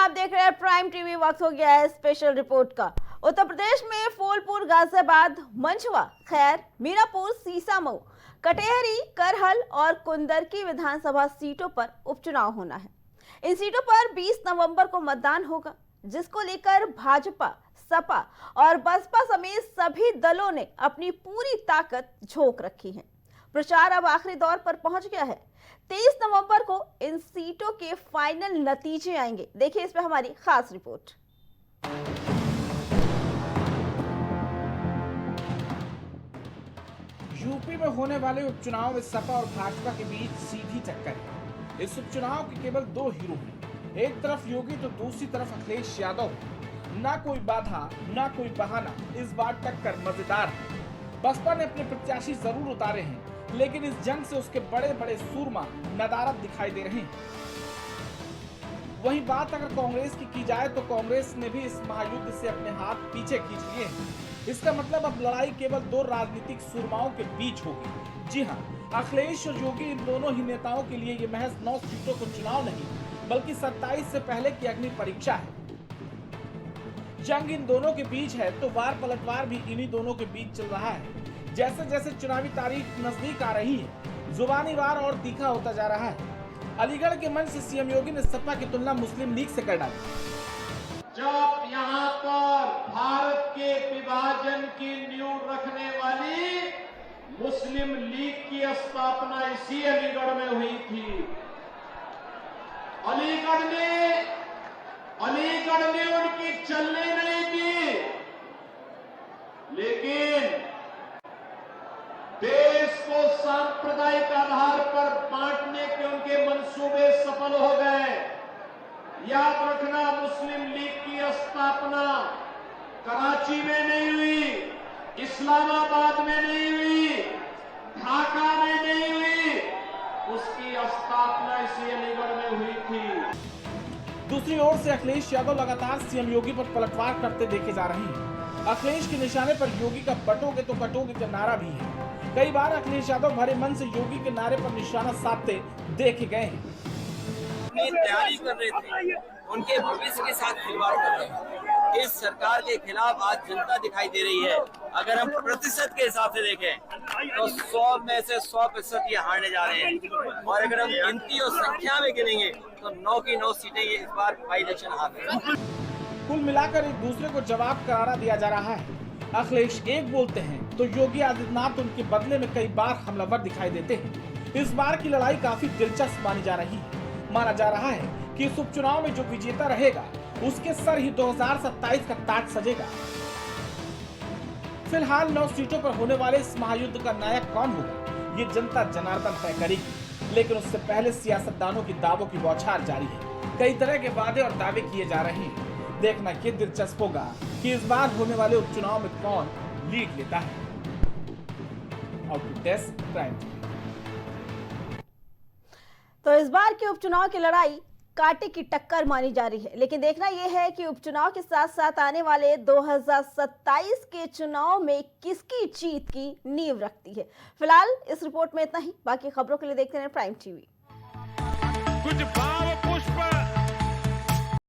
आप देख रहे हैं प्राइम टीवी। वक्त हो गया है स्पेशल रिपोर्ट का। उत्तर प्रदेश में फूलपुर, गाजियाबाद, मंझवा, खैर, मीरापुर, सीसामऊ, कटेहरी, करहल और कुंदरकी विधानसभा सीटों पर उपचुनाव होना है। इन सीटों पर 20 नवंबर को मतदान होगा, जिसको लेकर भाजपा, सपा और बसपा समेत सभी दलों ने अपनी पूरी ताकत झोंक रखी है। प्रचार अब आखिरी दौर पर पहुंच गया है। 23 नवंबर को इन सीटों के फाइनल नतीजे आएंगे। देखिए इस पे हमारी खास रिपोर्ट। यूपी में होने वाले उपचुनाव में सपा और भाजपा के बीच सीधी टक्कर है। इस उपचुनाव के केवल दो हीरो हैं, एक तरफ योगी तो दूसरी तरफ अखिलेश यादव। ना कोई बाधा, ना कोई बहाना, इस बार टक्कर मजेदार है। बसपा ने अपने प्रत्याशी जरूर उतारे हैं, लेकिन इस जंग से उसके बड़े बड़े सूरमा नदारद दिखाई दे रहे हैं। वहीं बात अगर कांग्रेस की जाए तो कांग्रेस ने भी इस महायुद्ध से अपने हाथ पीछे खींच लिए हैं। इसका मतलब अब लड़ाई केवल दो राजनीतिक सूरमाओं के बीच होगी। जी हां, अखिलेश और योगी इन दोनों ही नेताओं के लिए ये महज 9 सीटों का चुनाव नहीं, बल्कि 27 से पहले की अग्नि परीक्षा है। जंग इन दोनों के बीच है तो वार पलटवार भी इन्हीं दोनों के बीच चल रहा है। जैसे जैसे चुनावी तारीख नजदीक आ रही है, जुबानी वार और तीखा होता जा रहा है। अलीगढ़ के मंच से सीएम योगी ने सपा की तुलना मुस्लिम लीग से कर डाली। जब यहाँ पर भारत के विभाजन की नींव रखने वाली मुस्लिम लीग की स्थापना इसी अलीगढ़ में हुई थी। अलीगढ़ ने उनकी चलने नहीं दी, लेकिन देश को सांप्रदायिक आधार पर बांटने के उनके मंसूबे सफल हो गए। याद रखना, मुस्लिम लीग की स्थापना कराची में नहीं हुई, इस्लामाबाद में नहीं हुई, ढाका में नहीं हुई, उसकी स्थापना इसी अलीगढ़ में हुई थी। दूसरी ओर से अखिलेश यादव लगातार सीएम योगी पर पलटवार करते देखे जा रहे हैं। अखिलेश के निशाने पर योगी का बटोगे तो कटोगे का नारा भी है। कई बार अखिलेश यादव भरे मन से योगी के नारे पर निशाना साधते देखे गए हैं। तैयारी कर रहे थे, उनके भविष्य के साथ खिलवाड़ कर रहे हैं। इस सरकार के खिलाफ आज जनता दिखाई दे रही है। अगर हम प्रतिशत के हिसाब से देखें तो 100 में से 100% ये हारने जा रहे हैं, और अगर हम गिनती और संख्या में गिनेंगे तो 9 की 9 सीटें ये इस बार बाई इलेक्शन हार रहे हैं। कुल मिलाकर एक दूसरे को जवाब करारा दिया जा रहा है। अखिलेश एक बोलते हैं तो योगी आदित्यनाथ उनके बदले में कई बार हमलावर दिखाई देते हैं। इस बार की लड़ाई काफी दिलचस्प मानी जा रही है। माना जा रहा है कि इस उपचुनाव में जो विजेता रहेगा उसके सर ही 2027 का ताज सजेगा। फिलहाल 9 सीटों पर होने वाले इस महायुद्ध का नायक कौन होगा, ये जनता जनार्दन तय करेगी। लेकिन उससे पहले सियासतदानों की दावों की बौछार जारी है। कई तरह के वादे और दावे किए जा रहे हैं। देखना ये दिलचस्प होगा कि इस बार होने वाले उपचुनाव में कौन लीड लेता है। Output desk prime. तो इस बार के उपचुनाव की लड़ाई कांटे की टक्कर मानी जा रही है, लेकिन देखना यह है कि उपचुनाव के साथ साथ आने वाले 2027 के चुनाव में किसकी जीत की नींव रखती है। फिलहाल इस रिपोर्ट में इतना ही। बाकी खबरों के लिए देखते रहें प्राइम टीवी। कुछ भाव पुष्प